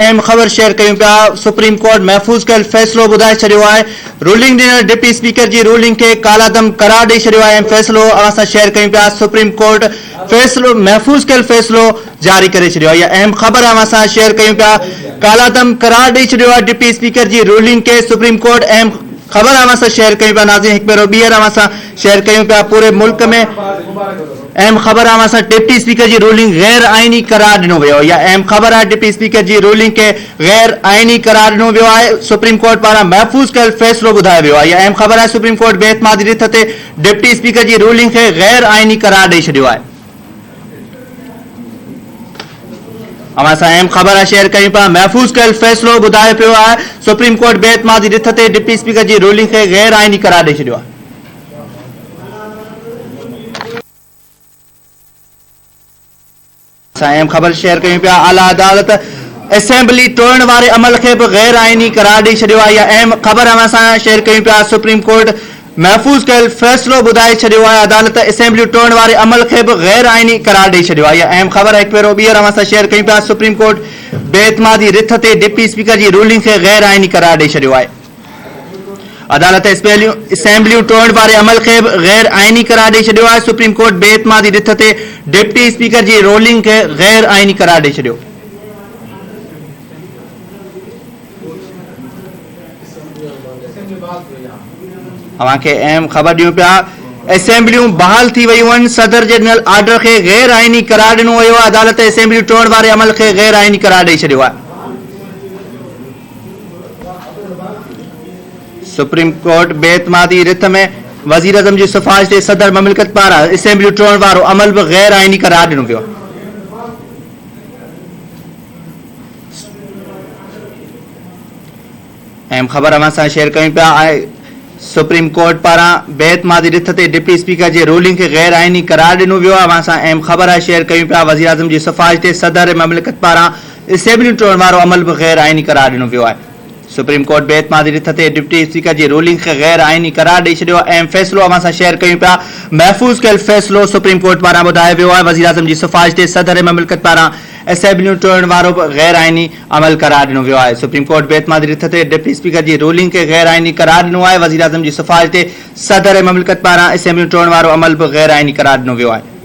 अहम ख़बर शेयर कयूं पिया। सुप्रीम कोर्ट महफ़ूज़ कयल फ़ैसिलो ॿुधाए छॾियो आहे। रूलिंग ॾिनल डिप्टी स्पीकर जी रूलिंग खे कालादम करार ॾेई छॾियो आहे। अहम फ़ैसिलो अवां सां शेयर कयूं पिया। सुप्रीम कोर्ट फ़ैसिलो महफ़ूज़ कयल फ़ैसिलो जारी करे छॾियो आहे। इहा अहम ख़बर अवां सां शेयर कयूं पिया। कालादम करार ॾेई छॾियो आहे डिप्टी स्पीकर जी रूलिंग खे। सुप्रीम कोर्ट अहम ख़बर अवां सां शेयर कयूं पिया। नाज़रीन हिकु भेरो ॿीहर अवां सां शेयर कयूं पिया। पूरे मुल्क में अहम ख़बर अवां सां डिप्टी स्पीकर जी रूलिंग गैर आइनी करार ॾिनो वियो। इहा अहम ख़बर आहे। डिप्टी स्पीकर जी रूलिंग खे गैर आइनी करार ॾिनो वियो आहे। सुप्रीम कोर्ट पारां महफ़ूज़ कयल फ़ैसिलो ॿुधायो वियो आहे। इहा अहम ख़बर आहे। सुप्रीम कोर्ट बेतमादी रिथ ते डिप्टी स्पीकर जी रूलिंग खे गैर आइनी करार ॾेई छॾियो आहे। अवां सां अहम ख़बर शेयर कयूं पिया। महफ़ूज़ कयल फ़ैसिलो ॿुधायो पियो आहे। सुप्रीम कोर्ट बेतमादी रिथ ते डिप्टी स्पीकर जी रूलिंग खे गैर आइनी करार ॾेई छॾियो आहे। अहम ख़बर शेयर कयूं पिया। आला अदालत असेंबली टोड़ण वारे अमल खे बि गैर आइनी करार ॾेई छॾियो आहे। इहा अहम ख़बर अवां सां शेयर कयूं पिया। सुप्रीम कोर्ट महफ़ूज़ कयल फ़ैसिलो ॿुधाए छॾियो आहे। अदालत असेंबली टोड़ण वारे अमल खे बि गैर आइनी करार ॾेई छॾियो आहे। इहा अहम ख़बर हिकु भेरो ॿीहर अवां सां शेयर कयूं पिया। सुप्रीम कोर्ट बेतमादी रिथ ते डिप्टी स्पीकर जी रूलिंग खे गैर आइनी करार ॾेई छॾियो आहे। अदालत असेंबलियूं टोड़ण वारे अमल खे बि गैर आइनी करार ॾेई छॾियो आहे। सुप्रीम कोर्ट बेतमादी रिथ ते डिप्टी स्पीकर जी रूलिंग खे गैर आइनी करार ॾेई छॾियो। अवां खे अहम ख़बर ॾियूं पिया। असेंबलियूं बहाल थी वियूं आहिनि। सदर जे ॾिनल आर्डर खे गैर आइनी करार ॾिनो वियो आहे। अदालत असेंबलियूं टोड़ण वारे अमल खे गैर आइनी करार ॾेई छॾियो आहे। सुप्रीम कोर्ट बेतमादी रिथ में वज़ीर आज़म जी सिफ़ारिश ते सदर ममलिकत पारां असेंबलियूं टोड़ण वारो अमल बि गैर आइनी करार ॾिनो वियो। अहम ख़बर अवां सां शेयर कयूं पिया। सुप्रीम कोर्ट पारां बेतमादी रिथ ते डिप्टी स्पीकर जी रूलिंग खे गैर आइनी करार ॾिनो वियो आहे। अवां सां अहम ख़बर शेयर कयूं पिया। वज़ीर आज़म जी सिफ़ारिश ते सदर ममलिकत पारां असेंबलियूं टोड़ण वारो अमल बि गैर आइनी करार ॾिनो वियो आहे। सुप्रीम कोर्ट बेतमादी रिथ ते डिप्टी स्पीकर जी रूलिंग खे गैर आइनी करार ॾेई छॾियो। अहम फ़ैसिलो अवां सां शेयर कयूं पिया। महफ़ूज़ कयल फ़ैसिलो सुप्रीम कोर्ट पारां ॿुधायो वियो आहे। वज़ीर आज़म जी सिफ़ारिश ते सदर ममलिकत पारां असेंबलियूं टोड़ण वारो बि गैर आइनी अमल करार ॾिनो वियो आहे। सुप्रीम कोर्ट बेतमादी रिथ ते डिप्टी स्पीकर जी रूलिंग खे गैर आइनी करार ॾिनो आहे। वज़ीर आज़म जी सिफ़ारिश ते सदर ममलिकत पारां असेंबलियूं टोड़ण वारो अमल बि गैर आइनी करार ॾिनो वियो आहे।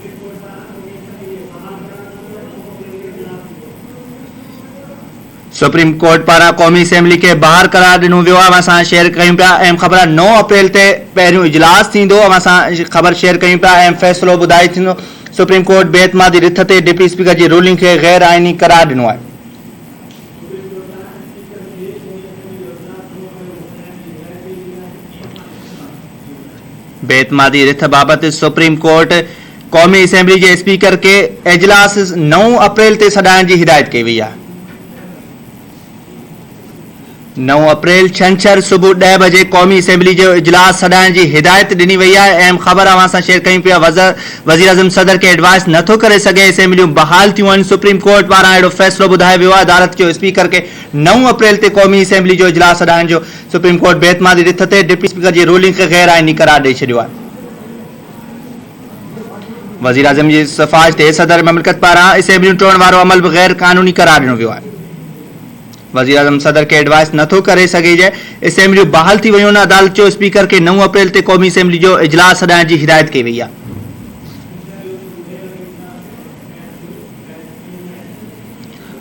सुप्रीम कोर्ट पारां क़ौमी असेंबली खे ॿाहिरि करार ॾिनो वियो आहे। अवां सां शेयर कयूं पिया। अहम ख़बर 9 अप्रैल ते पहिरियों इजलास थींदो। अवां सां ख़बर शेयर कयूं पिया। अहम फ़ैसिलो ॿुधाए थींदो। सुप्रीम कोर्ट बेतमादी रिथ ते डिप्टी स्पीकर जी रूलिंग खे गैर आइनी करार ॾिनो आहे। बेतमादी रिथ बाबति सुप्रीम कोर्ट क़ौमी असेंबली जे स्पीकर खे इजलास 9 अप्रैल ते सॾाइण जी हिदायत कई वई आहे। 9 अप्रैल छंछर सुबुह 10 बजे क़ौमी असेंबली जो इजलास सॾाइण जी हिदायत ॾिनी वई आहे। अहम ख़बर अवां सां शेयर कयूं पिया। वज़ीर आज़म सदर खे एडवाइस नथो करे सघे। असेंबलियूं बहाल थियूं आहिनि। सुप्रीम कोर्ट पारां अहिड़ो फ़ैसिलो ॿुधायो वियो आहे। अदालत जो स्पीकर खे 9 अप्रैल ते क़ौमी असेंबली जो इजलास सॾाइण जो सुप्रीम कोर्ट बेतमादी रिथ ते डिप्टी स्पीकर जी रूलिंग खे गैर आइनी करार ॾेई छॾियो आहे। वज़ीर आज़म जी सिफ़ारिश ते सदर ममलिकत पारां असेंबलियूं टोड़ण वारो अमल बि गैर क़ानूनी करार ॾिनो वियो आहे। वज़ीर आज़म सदर खे एडवाइस नथो करे सघे। असेंबलियूं बहाल थी वियूं आहिनि। अदालत जो स्पीकर खे 9 अप्रैल ते क़ौमी असेंबली जो इजलास सॾाइण जी हिदायत कई वई आहे।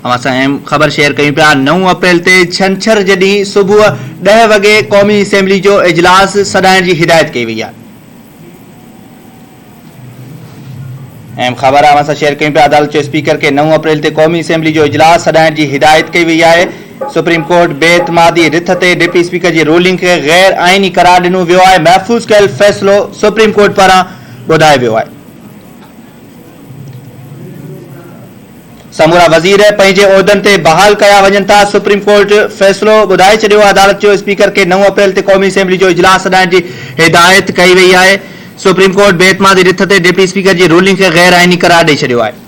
अवां सां अहम ख़बर शेयर कयूं पिया। 9 अप्रैल ते छंछर जे ॾींहुं सुबुह 10 वॻे क़ौमी असेंबली जो इजलास सॾाइण जी हिदायत कई वई आहे। अहम ख़बर अवां सां शेयर कयूं पिया। अदालत जो स्पीकर खे 9 अप्रैल ते क़ौमी असेंबली जो इजलास सॾाइण जी हिदायत कई वई आहे। सुप्रीम कोर्ट बेतमादी रिथ ते डिप्टी स्पीकर जी रूलिंग खे गैर आइनी करार ॾिनो वियो आहे। महफ़ूज़ कयल फ़ैसिलो सुप्रीम कोर्ट पारां ॿुधायो वियो आहे। समूरा वज़ीर पंहिंजे उहिदनि ते बहाल कया वञनि था। सुप्रीम कोर्ट फ़ैसिलो ॿुधाए छॾियो आहे। अदालत जो स्पीकर खे 9 अप्रैल ते क़ौमी असेंबली जो इजलास सॾाइण जी हिदायत कई वई आहे। सुप्रीम कोर्ट बेतमादी रिथ ते डिप्टी स्पीकर जी रूलिंग खे गैर आइनी करार ॾेई छॾियो आहे।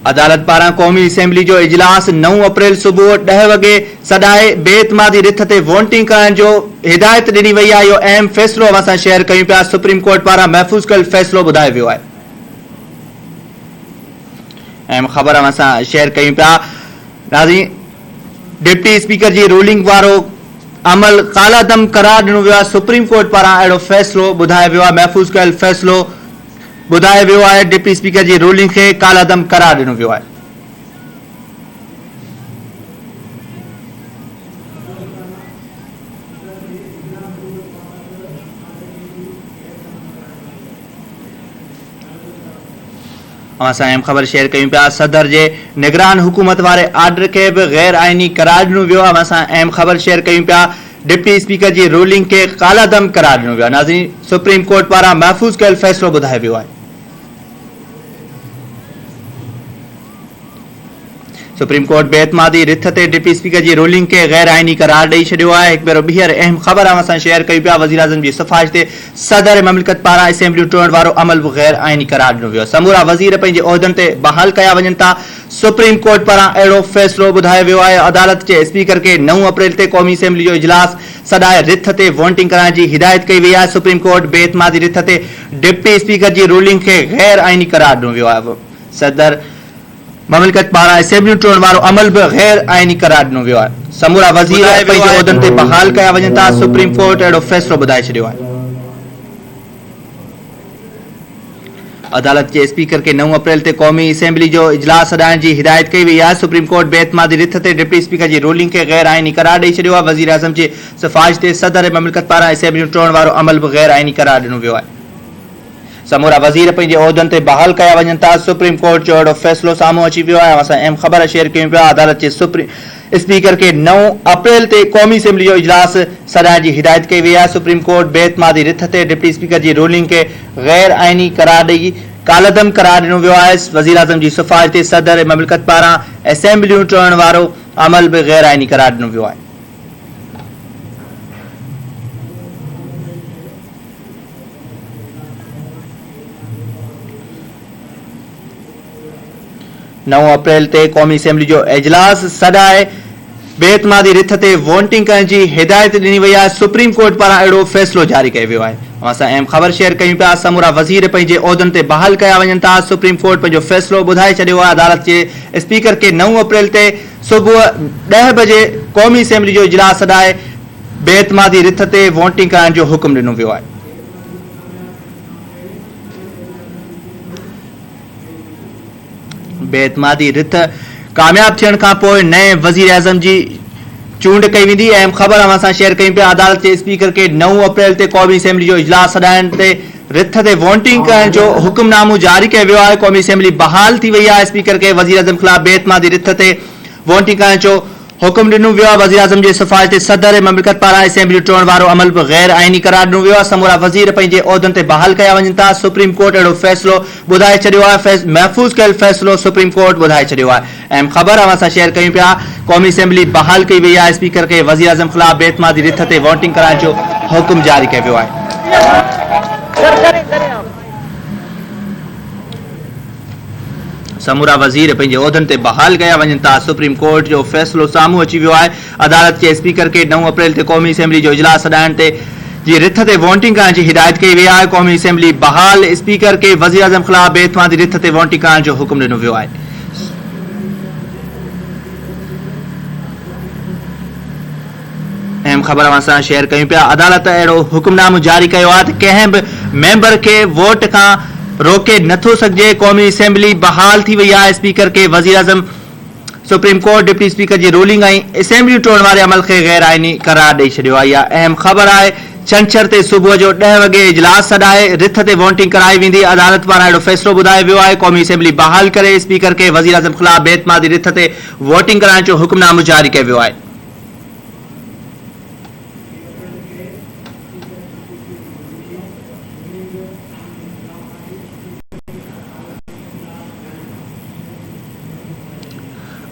अदालत पारां क़ौमी असेंबली जो इजलास 9 अप्रैल सुबुह 10 वॻे सदाए बेतमादी रिथ ते वोटिंग करण जो हिदायत ॾिनी वई आहे। इहो अहम फ़ैसिलो असां शेयर कयूं पिया। सुप्रीम कोर्ट पारां महफ़ूज़ कयल फ़ैसिलो ॿुधायो वियो आहे। अहम ख़बर असां शेयर कयूं पिया। नाज़रीन, डिप्टी स्पीकर जी रूलिंग वारो अमल कालादम करार ॾिनो वियो आहे। सुप्रीम कोर्ट पारां अहिड़ो फ़ैसिलो ॿुधायो वियो आहे। महफ़ूज़ कयल फ़ैसिलो ॿुधायो वियो आहे। डिप्टी स्पीकर जी रूलिंग खे कालादम करार ॾिनो वियो आहे। असां अहम ख़बर शेयर कयूं पिया। सदर जे निगरान हुकूमत वारे आर्डर खे बि गैर आइनी करार ॾिनो वियो आहे। असां अहम ख़बर शेयर कयूं पिया। डिप्टी स्पीकर जी रूलिंग खे कालादम करार ॾिनो वियो आहे। नाज़रीन, सुप्रीम कोर्ट पारां महफ़ूज़ कयल फ़ैसिलो ॿुधायो वियो आहे। सुप्रीम कोर्ट बेतमादी रिथ ते डिप्टी स्पीकर जी रूलिंग खे गैर आइनी करार ॾेई छॾियो आहे। हिकु भेरो ॿीहर अहम ख़बर असां शेयर कयूं पिया। वज़ीर आज़म जी सिफ़ारिश ते सदर ममलिकत पारां असेंबलियूं टोड़ण वारो अमल बि गैर आइनी करार ॾिनो वियो आहे। समूरा वज़ीर पंहिंजे उहिदनि ते बहाल कया वञनि था। सुप्रीम कोर्ट पारां अहिड़ो फ़ैसिलो ॿुधायो वियो आहे। अदालत जे स्पीकर खे 9 अप्रैल ते क़ौमी असेंबली जो इजलास सदाए रिथ ते वोटिंग कराइण जी हिदायत कई वई आहे। सुप्रीम कोर्ट बेतमादी रिथ ते डिप्टी स्पीकर जी रूलिंग खे गैर आइनी करार ॾिनो वियो आहे। सदर ममलिकत पारां असेंबलियूं टोड़ण वारो अमल बि गैर आइनी करार ॾिनो वियो आहे। समूरा वज़ीर पंहिंजे उहिदनि ते बहाल कया वञनि था। सुप्रीम कोर्ट अहिड़ो फ़ैसिलो ॿुधाए छॾियो आहे। अदालत जे स्पीकर खे 9 अप्रैल ते क़ौमी असेंबली जो इजलास सॾाइण जी हिदायत कई वई आहे। सुप्रीम कोर्ट बेतमादी रिथ ते डिप्टी स्पीकर जी रूलिंग खे गैर आइनी करार ॾेई छॾियो आहे। वज़ीर आज़म जी सिफ़ारिश ते सदर ममलिकत पारां असेंबलियूं टोड़ण वारो अमल बि गैर आइनी करार ॾिनो वियो आहे। समूरा वज़ीर पंहिंजे उहिदनि ते बहाल कया वञनि था। सुप्रीम कोर्ट जो अहिड़ो फ़ैसिलो साम्हूं अची वियो आहे। असां अहम ख़बर शेयर कयूं पिया। अदालत जे स्पीकर खे 9 अप्रैल ते क़ौमी असेंबली जो इजलास सॾाइण जी हिदायत कई वई आहे। सुप्रीम कोर्ट बेतमादी रिथ ते डिप्टी स्पीकर जी रूलिंग खे गैर आइनी करार ॾेई कालादम करार ॾिनो वियो आहे। वज़ीर आज़म जी सिफ़ारिश ते सदर ममलिकत पारां असेंबलियूं टोड़ण वारो अमल बि गैर आइनी करार ॾिनो वियो आहे। 9 अप्रैल ते क़ौमी असेंबली जो इजलास सॾाए बेतमादी रिथ ते वोटिंग करण जी हिदायत ॾिनी वई आहे। सुप्रीम कोर्ट पारां अहिड़ो फ़ैसिलो जारी कयो वियो आहे। असां अहम ख़बर शेयर कयूं पिया। समूरा वज़ीर पंहिंजे उहिदनि ते बहाल कया वञनि था। सुप्रीम कोर्ट पंहिंजो फ़ैसिलो ॿुधाए छॾियो आहे। अदालत जे स्पीकर खे 9 अप्रैल ते सुबुह 10 बजे क़ौमी असेंबली जो इजलास सॾाए बेतमादी रिथ ते वोटिंग करण जो हुकुम ॾिनो वियो आहे। बेतमादी रिथ कामयाब थियण खां पोइ नए वज़ीर आज़म जी चूंड कई वेंदी। अहम ख़बर असां शेयर कयूं पिया। अदालत जे स्पीकर खे 9 अप्रैल ते क़ौमी असेंबली जो इजलास सॾाइण ते रिथ ते वोटिंग करण जो हुकुमनामो जारी कयो वियो आहे। क़ौमी असेंबली बहाल थी वई आहे। स्पीकर खे वज़ीर आज़म ख़िलाफ़ बेतमादी रिथ ते वोटिंग करण जो हुकुम ॾिनो वियो आहे। वज़ीर आज़म जी सिफ़ारिश ते सदर ममलिकत पारां असेंबली टोड़ण वारो अमल बि गैर आइनी करार ॾिनो वियो आहे। समूरा वज़ीर पंहिंजे उहिदनि ते बहाल कया वञनि था। सुप्रीम कोर्ट अहिड़ो फ़ैसिलो ॿुधाए छॾियो आहे। महफ़ूज़ कयल फ़ैसिलो सुप्रीम कोर्ट ॿुधाए छॾियो आहे। अहम ख़बर असां शेयर कयूं पिया। क़ौमी असेंबली बहाल कई वई आहे। स्पीकर खे वज़ीर आज़म ख़िलाफ़ बेतमादी रिथ ते वोटिंग कराइण जो हुकुम जारी कयो वियो आहे। समूरा वज़ीर पंहिंजे उहिदनि ते बहाल कया वञनि था। सुप्रीम कोर्ट जो फ़ैसिलो साम्हूं अची वियो आहे। अदालत जे स्पीकर खे 9 अप्रैल ते क़ौमी असेंबली जो इजलास सॾाइण ते जी रिथ ते वोटिंग करण जी हिदायत कई वई आहे। क़ौमी असेंबली बहाल। स्पीकर खे वज़ीर आज़म ख़िलाफ़ बेतमादी रिथ ते वोटिंग करण जो हुकुम ॾिनो वियो आहे। अहम ख़बर असां शेयर कयूं पिया। अदालत अहिड़ो हुकुमनामो जारी कयो आहे त कंहिं बि मेंबर खे वोट खां रोके नथो सघिजे। क़ौमी असेंबली बहाल थी वई आहे। स्पीकर खे वज़ीर आज़म सुप्रीम कोर्ट डिप्टी स्पीकर जी रूलिंग ऐं असेंबली टोड़ण वारे अमल खे गैर आइनी करार ॾेई छॾियो आहे। इहा अहम ख़बर आहे। छंछर ते सुबुह जो 10 वॻे इजलास सॾाए रिथ ते वोटिंग कराई वेंदी। अदालत पारां अहिड़ो फ़ैसिलो ॿुधायो वियो आहे। क़ौमी असेंबली बहाल करे स्पीकर खे वज़ीर आज़म ख़िलाफ़ बेतमादी रिथ ते वोटिंग कराइण जो हुकुमनामो जारी कयो वियो आहे।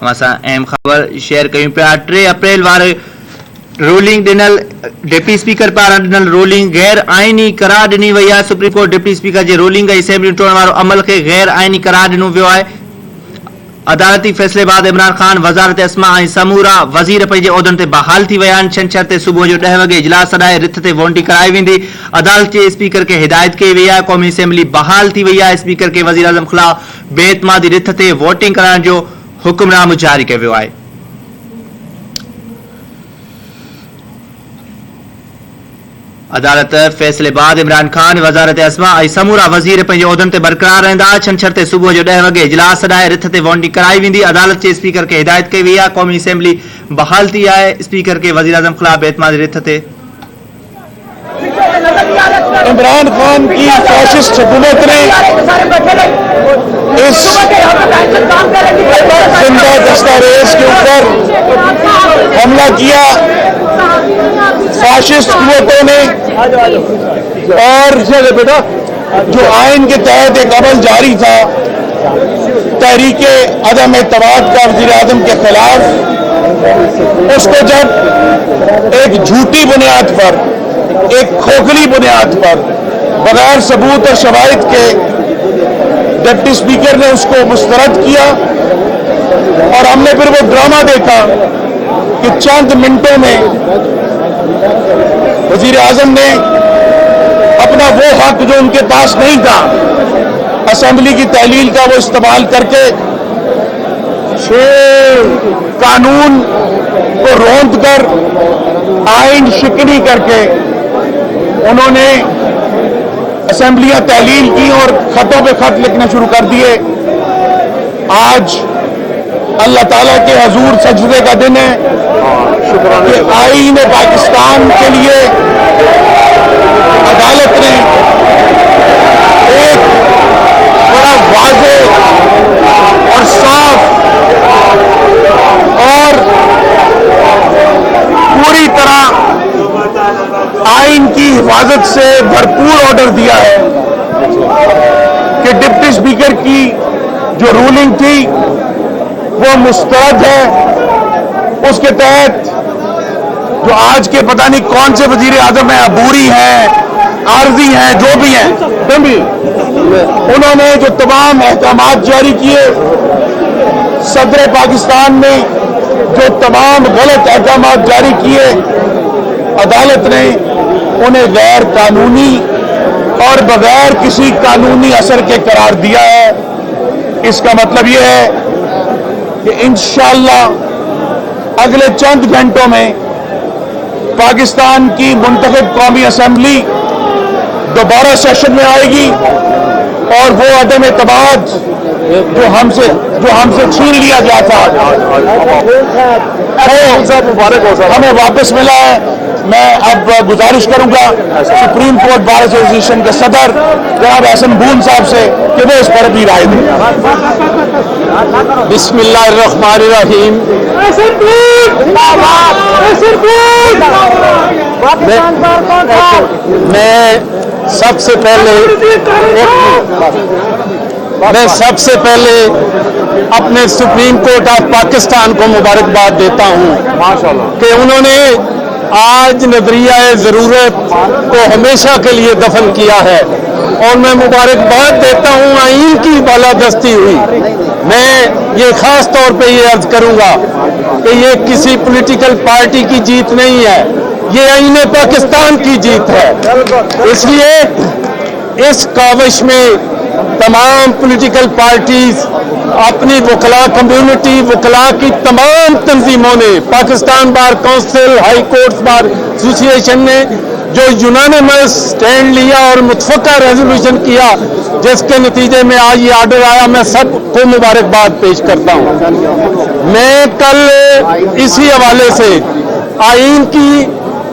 असां अहम ख़बर शेयर कयूं पिया। 3 अप्रैल वारे रूलिंग ॾिनल डिप्टी स्पीकर पारां ॾिनल रूलिंग गैर आइनी करार ॾिनी वई आहे। सुप्रीम कोर्ट डिप्टी स्पीकर जी रूलिंग ऐं असेंबली टोड़ण वारो अमल खे गैर आइनी करार ॾिनो वियो आहे। अदालती फैसले बाद इमरान खान वजारत अस्मा ऐं समूरा वज़ीर पंहिंजे उहिदनि ते बहाल थी विया आहिनि। छंछर ते सुबुह जो 10 वॻे इजलास सॾाए रिथ ते वोटिंग कराई वेंदी। अदालत जे स्पीकर खे हिदायत कई वई आहे। क़ौमी असेंबली बहाल थी वई आहे। स्पीकर खे वज़ीर आज़म ख़िलाफ़ बेइतमादी रिथ ते वोटिंग कराइण जो हुक्मनामो जारी कयो वियो आहे। अदालत फैसले बाद इमरान खान वजारत अस्मा ऐं समूरा वज़ीर पंहिंजे उहिदनि ते बरक़रार रहंदा। छंछर ते सुबुह जो 10 वॻे इजलास सॾाए रिथ ते वोटिंग कराई वेंदी। अदालत जे स्पीकर खे हिदायत कई वई आहे। क़ौमी असेंबली बहाल थी आहे। स्पीकर खे वज़ीर आज़म ख़िलाफ़ बेइतमादी रिथ ते इमरान खान की फैसिस्ट हुकूमत ने इस जिंदा दस्तावेज के ऊपर हमला किया। फाशिस्ट कुव्वतों ने और जो आइन के तहत एक अमल जारी था तहरीके अदम एतमाद का वज़ीर आज़म के खिलाफ, उसको जब एक झूठी बुनियाद पर, एक खोखली बुनियाद पर, बगैर सबूत और शवाहिद के डिप्टी स्पीकर ने उसको मुस्तरद किया और हमने फिर वो ड्रामा देखा कि चंद मिनटों में वज़ीर आज़म ने अपना वो हक जो उनके पास नहीं था असेंबली की तहलील का, वो इस्तेमाल करके कानून को रौंद कर, आइन शिकनी करके उन्होंने असेंबलियां तहलील की और खतों पे खत लिखना शुरू कर दिए। आज अल्लाह ताला के हजूर सजदे का दिन है कि आईन पाकिस्तान के लिए अदालत ने एक बड़ा वाज़े और साफ और पूरी तरह आइन की हिफाजत से भरपूर ऑर्डर दिया है कि डिप्टी स्पीकर की जो रूलिंग थी वो मुस्तरद है। उसके तहत जो आज के पता नहीं कौन से वजीर आजम है, अबूरी हैं, आरजी हैं, जो भी हैं, उन्होंने जो तमाम अहकामात जारी किए, सदर पाकिस्तान ने जो तमाम गलत अहकामात जारी किए, अदालत ने उन्हें गैर कानूनी और बगैर किसी कानूनी असर के करार दिया है। इसका मतलब यह है कि इंशाअल्लाह अगले चंद घंटों में पाकिस्तान की मुंतखब कौमी असेंबली दोबारा सेशन में आएगी और वो अदम एतमाद जो हमसे छीन लिया गया था वो हमें वापस मिला है। मैं अब गुजारिश करूंगा सुप्रीम कोर्ट बार एसोसिएशन के सदर जनाब एहसन बून साहब से कि वो इस पर अपनी राय दें। बिस्मिल्लाहिर्रहमानिर्रहीम। मैं सबसे पहले अपने सुप्रीम कोर्ट ऑफ पाकिस्तान को मुबारकबाद देता हूं कि उन्होंने आज नजरिया ज़रूरत को हमेशा के लिए दफन किया है और मैं मुबारकबाद देता हूं आइन की बालादस्ती हुई। मैं ये खास तौर पे ये अर्ज करूंगा कि ये किसी पॉलिटिकल पार्टी की जीत नहीं है, ये आइन पाकिस्तान की जीत है। इसलिए इस काविश में तमाम पॉलिटिकल पार्टीज, अपनी वकला कम्युनिटी, वकला की तमाम तंजीमों ने, Pakistan bar council, high court bar association ने जो यूनानिमस स्टैंड लिया और मुतफक्का रेजोल्यूशन किया, जिसके नतीजे में आज ये ऑर्डर आया, मैं सबको मुबारकबाद पेश करता हूँ। मैं कल इसी हवाले से, आइन की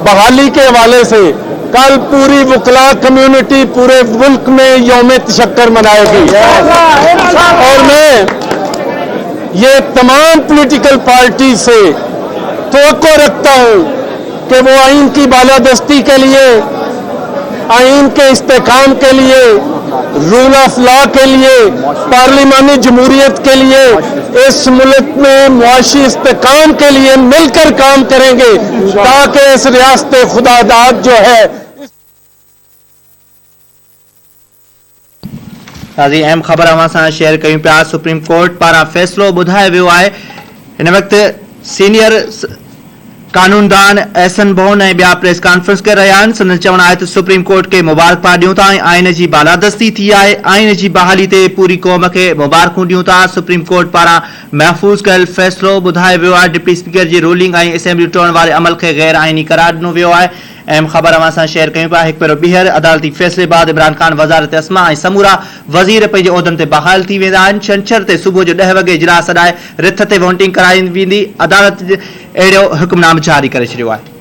बहाली के हवाले से, कल पूरी वकला कम्युनिटी पूरे मुल्क में यौम तशक्कर मनाएगी और मैं ये तमाम पॉलिटिकल पार्टी से तवक्को रखता हूँ कि वो आइन की बालादस्ती के लिए, आइन के इस्तेकाम के लिए, रूल ऑफ लॉ के लिए, पार्लिमानी जमहूरियत के लिए, इस मुल्क में मुआशी इस्तेकाम के लिए मिलकर काम करेंगे ताकि इस रियासत खुदादाद जो है। ताज़ी अहम ख़बर अवां सां शेयर कयूं पिया। सुप्रीम कोर्ट पारां फ़ैसिलो ॿुधायो वियो आहे। हिन वक़्तु सीनियर कानूनदान एहसन भवन ऐं ॿिया प्रेस कॉन्फ्रेंस करे रहिया आहिनि। संदन चवणु आहे त सुप्रीम कोर्ट खे मुबारकबाद ॾियूं था ऐं आइन जी बालादस्ती थी आहे। आइन जी बहाली ते पूरी क़ौम खे मुबारकूं ॾियूं था। सुप्रीम कोर्ट पारां महफ़ूज़ कयल फ़ैसिलो ॿुधायो वियो आहे। डिप्टी स्पीकर जी रूलिंग ऐं असेंबली टोड़ण वारे अमल खे गैर आइनी करार ॾिनो वियो आहे। अहम ख़बर अवां सां शेयर कयूं पिया। हिकु भेरो ॿीहर अदालती फ़ैसिले बाद इमरान ख़ान वज़ारत अस्मा ऐं समूरा वज़ीर पंहिंजे उहिदनि ते बहाल थी वेंदा आहिनि। छंछर ते सुबुह जो 10 वॻे इजलास अॾाए रिथ ते वोटिंग कराई वेंदी। अदालत अहिड़ो हुकुमनामो जारी करे छॾियो आहे।